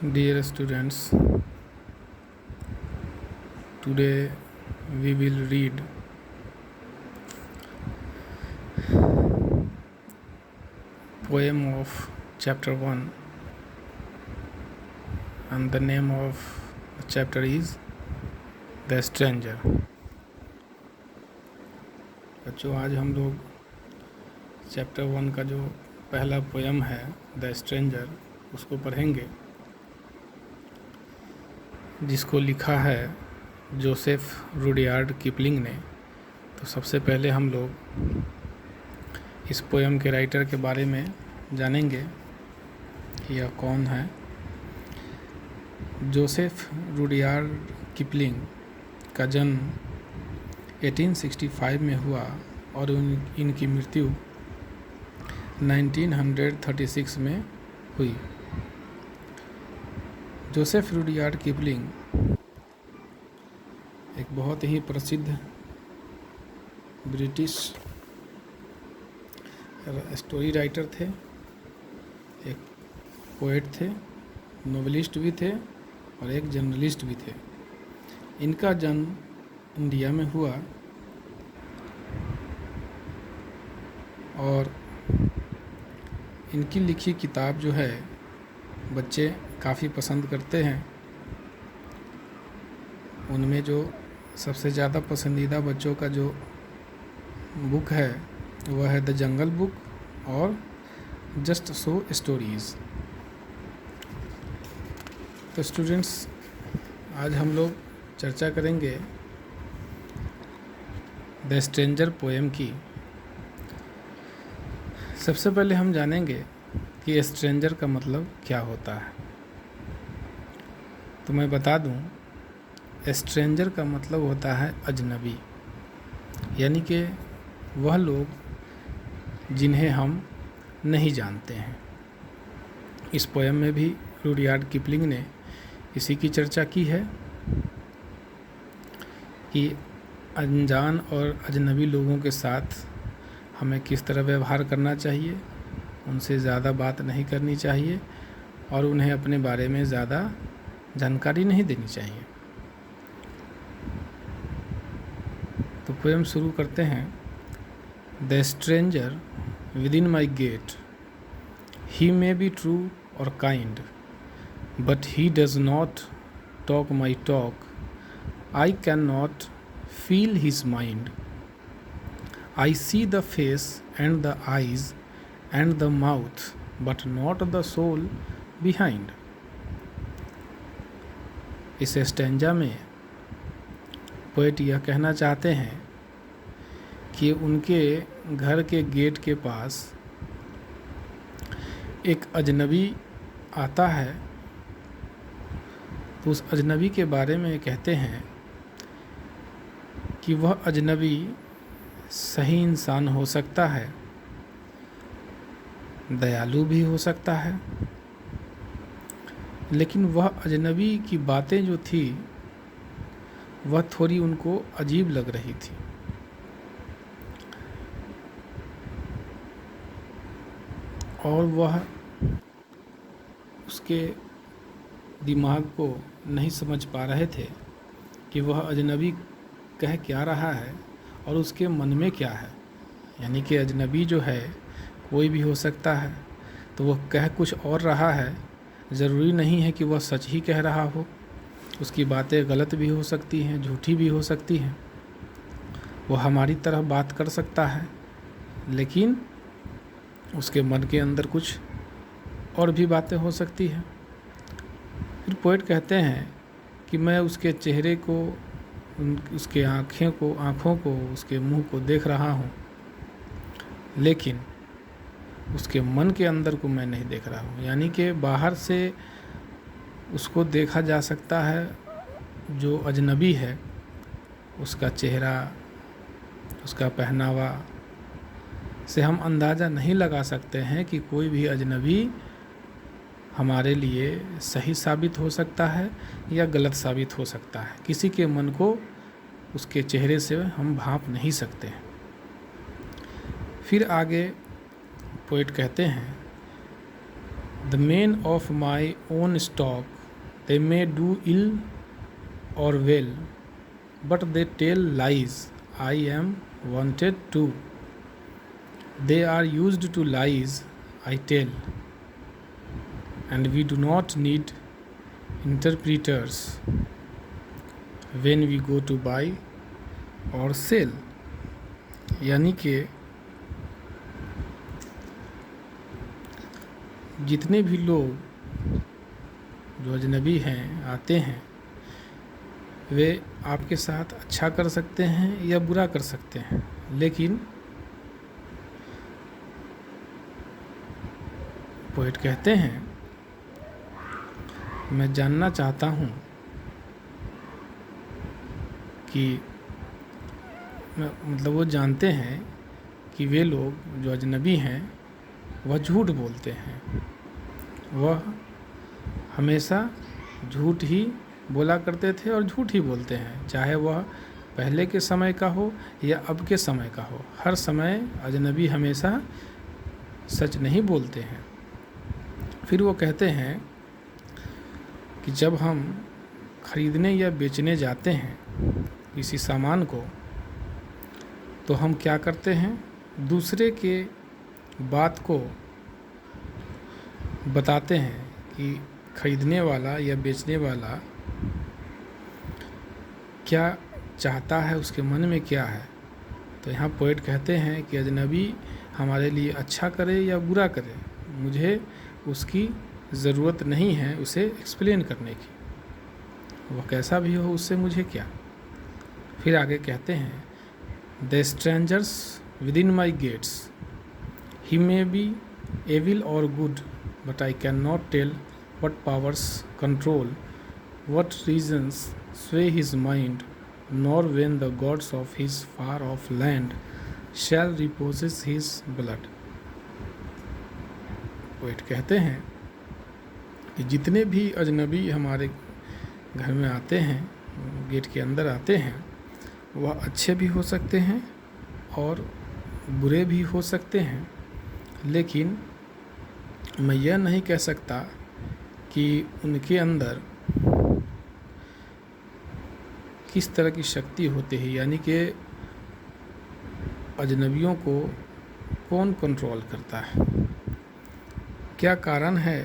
Dear students, today we will read poem of chapter 1 and the name of the chapter is The Stranger. बच्चों, आज हम लोग chapter 1 का जो पहला पोएम है द स्ट्रेंजर उसको पढ़ेंगे, जिसको लिखा है जोसेफ रुडयार्ड किपलिंग ने। तो सबसे पहले हम लोग इस पोएम के राइटर के बारे में जानेंगे कि यह कौन है। जोसेफ रुडयार्ड किपलिंग का जन्म 1865 में हुआ और इनकी मृत्यु 1936 में हुई। जोसेफ रुडयार्ड किपलिंग एक बहुत ही प्रसिद्ध ब्रिटिश स्टोरी राइटर थे, एक पोएट थे, नोवेलिस्ट भी थे और एक जर्नलिस्ट भी थे। इनका जन्म इंडिया में हुआ और इनकी लिखी किताब जो है बच्चे काफ़ी पसंद करते हैं। उनमें जो सबसे ज़्यादा पसंदीदा बच्चों का जो बुक है वह है द जंगल बुक और जस्ट सो स्टोरीज़। तो स्टूडेंट्स, आज हम लोग चर्चा करेंगे द स्ट्रेंजर पोएम की। सबसे पहले हम जानेंगे कि स्ट्रेंजर का मतलब क्या होता है। तो मैं बता दूं, स्ट्रेंजर का मतलब होता है अजनबी, यानी कि वह लोग जिन्हें हम नहीं जानते हैं। इस पोएम में भी रुडयार्ड किपलिंग ने इसी की चर्चा की है कि अनजान और अजनबी लोगों के साथ हमें किस तरह व्यवहार करना चाहिए, उनसे ज़्यादा बात नहीं करनी चाहिए और उन्हें अपने बारे में ज़्यादा जानकारी नहीं देनी चाहिए। तो पोएम शुरू करते हैं। The stranger within my gate, he may be true और kind, but he does not talk my talk, I can not feel his mind, I see the face and the eyes and the mouth, but not the soul behind। इस stanza में poet यह कहना चाहते हैं कि उनके घर के गेट के पास एक अजनबी आता है, तो उस अजनबी के बारे में कहते हैं कि वह अजनबी सही इंसान हो सकता है, दयालु भी हो सकता है, लेकिन वह अजनबी की बातें जो थी वह थोड़ी उनको अजीब लग रही थी। और वह उसके दिमाग को नहीं समझ पा रहे थे कि वह अजनबी कह क्या रहा है और उसके मन में क्या है। यानी कि अजनबी जो है कोई भी हो सकता है, तो वह कह कुछ और रहा है, ज़रूरी नहीं है कि वह सच ही कह रहा हो। उसकी बातें गलत भी हो सकती हैं, झूठी भी हो सकती हैं। वह हमारी तरह बात कर सकता है, लेकिन उसके मन के अंदर कुछ और भी बातें हो सकती हैं। फिर पोएट कहते हैं कि मैं उसके चेहरे को, उसके आँखों को, उसके मुंह को देख रहा हूँ, लेकिन उसके मन के अंदर को मैं नहीं देख रहा हूँ। यानी कि बाहर से उसको देखा जा सकता है, जो अजनबी है उसका चेहरा, उसका पहनावा से हम अंदाज़ा नहीं लगा सकते हैं कि कोई भी अजनबी हमारे लिए सही साबित हो सकता है या गलत साबित हो सकता है। किसी के मन को उसके चेहरे से हम भांप नहीं सकते हैं। फिर आगे पोएट कहते हैं The men of my own stock, they may do ill or well, but they tell lies. I am wanted too. They are used to lies, I tell, and we do not need interpreters when we go to buy or sell. यानी कि जितने भी लोग जो अजनबी हैं आते हैं वे आपके साथ अच्छा कर सकते हैं या बुरा कर सकते हैं, लेकिन पोएट कहते हैं मैं जानना चाहता हूँ कि मतलब वो जानते हैं कि वे लोग जो अजनबी हैं वह झूठ बोलते हैं, वह हमेशा झूठ ही बोला करते थे और झूठ ही बोलते हैं, चाहे वह पहले के समय का हो या अब के समय का हो। हर समय अजनबी हमेशा सच नहीं बोलते हैं। फिर वो कहते हैं कि जब हम खरीदने या बेचने जाते हैं किसी सामान को तो हम क्या करते हैं, दूसरे के बात को बताते हैं कि खरीदने वाला या बेचने वाला क्या चाहता है, उसके मन में क्या है। तो यहाँ पोएट कहते हैं कि अजनबी हमारे लिए अच्छा करे या बुरा करे, मुझे उसकी ज़रूरत नहीं है उसे एक्सप्लेन करने की, वह कैसा भी हो उससे मुझे क्या। फिर आगे कहते हैं the strangers within my gates he may be evil और good but I can not tell what powers control, what reasons sway his mind, nor when the gods of his far-off land shall repose his blood. Poet कहते हैं कि जितने भी अजनबी हमारे घर में आते हैं, गेट के अंदर आते हैं, वह अच्छे भी हो सकते हैं और बुरे भी हो सकते हैं, लेकिन मैं यह नहीं कह सकता कि उनके अंदर किस तरह की शक्ति होती है, यानी कि अजनबियों को कौन कंट्रोल करता है, क्या कारण है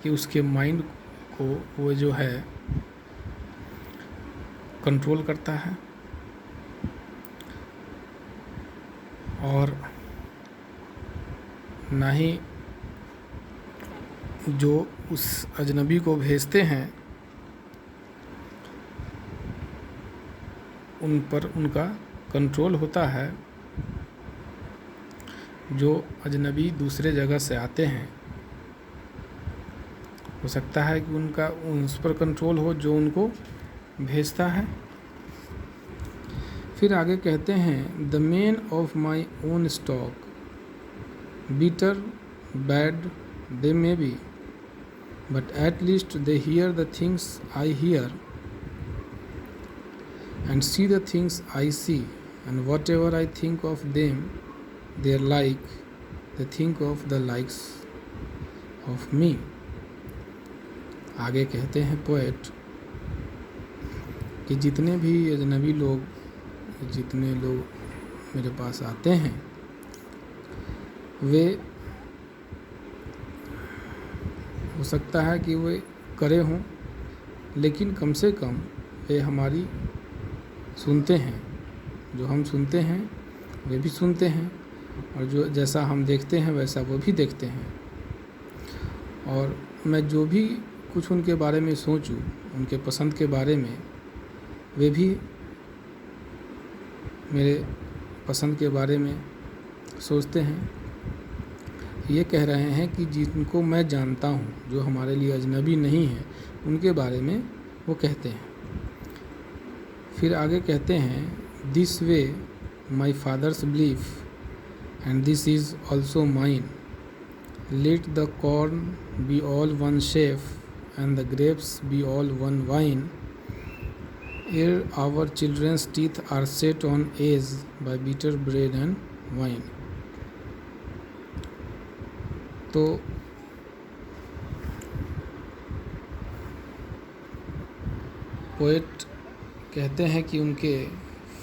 कि उसके माइंड को वो जो है कंट्रोल करता है। और ना ही जो उस अजनबी को भेजते हैं उन पर उनका कंट्रोल होता है। जो अजनबी दूसरे जगह से आते हैं हो सकता है कि उनका उस पर कंट्रोल हो जो उनको भेजता है। फिर आगे कहते हैं the main of my own stock bitter bad they may be but at least they hear the things I hear and see the things I see, and whatever I think of them they are like, they think of the likes of me. आगे कहते हैं poet कि जितने भी अजनबी लोग, जितने लोग मेरे पास आते हैं वे हो सकता है कि वे करे हों, लेकिन कम से कम वे हमारी सुनते हैं, जो हम सुनते हैं वे भी सुनते हैं, और जो जैसा हम देखते हैं वैसा वो भी देखते हैं। और मैं जो भी कुछ उनके बारे में सोचूं, उनके पसंद के बारे में, वे भी मेरे पसंद के बारे में सोचते हैं। ये कह रहे हैं कि जिनको मैं जानता हूँ, जो हमारे लिए अजनबी नहीं है, उनके बारे में वो कहते हैं। फिर आगे कहते हैं this way my father's belief and this is also mine, let the corn be all one chef and the grapes be all one wine, ere our children's teeth are set on edge by bitter bread and wine. तो poet कहते हैं कि उनके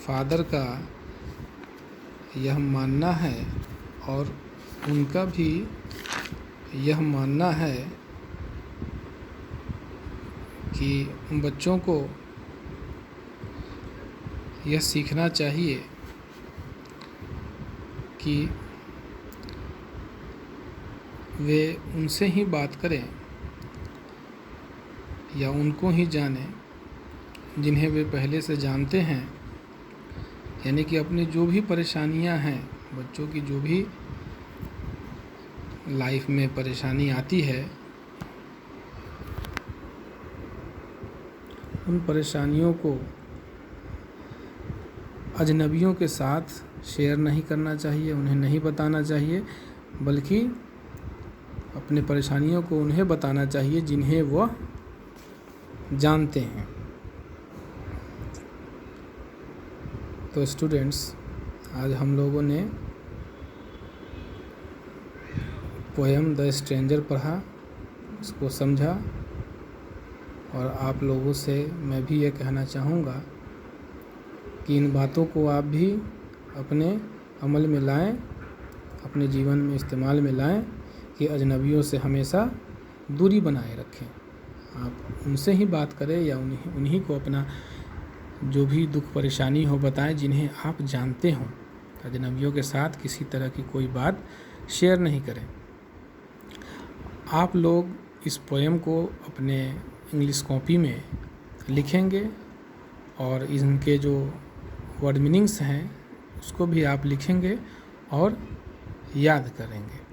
father का यह मानना है और उनका भी यह मानना है कि बच्चों को यह सीखना चाहिए कि वे उनसे ही बात करें या उनको ही जानें जिन्हें वे पहले से जानते हैं। यानी कि अपनी जो भी परेशानियां हैं, बच्चों की जो भी लाइफ में परेशानी आती है, उन परेशानियों को अजनबियों के साथ शेयर नहीं करना चाहिए, उन्हें नहीं बताना चाहिए, बल्कि अपने परेशानियों को उन्हें बताना चाहिए जिन्हें वह जानते हैं। तो स्टूडेंट्स, आज हम लोगों ने पोएम द स्ट्रेंजर पढ़ा, उसको समझा, और आप लोगों से मैं भी ये कहना चाहूँगा कि इन बातों को आप भी अपने अमल में लाएं, अपने जीवन में इस्तेमाल में लाएं कि अजनबियों से हमेशा दूरी बनाए रखें। आप उनसे ही बात करें या उन्हीं को अपना जो भी दुख परेशानी हो बताएं जिन्हें आप जानते हों। अजनबियों के साथ किसी तरह की कोई बात शेयर नहीं करें। आप लोग इस पोएम को अपने इंग्लिश कॉपी में लिखेंगे और इनके जो वर्ड मीनिंग्स हैं उसको भी आप लिखेंगे और याद करेंगे।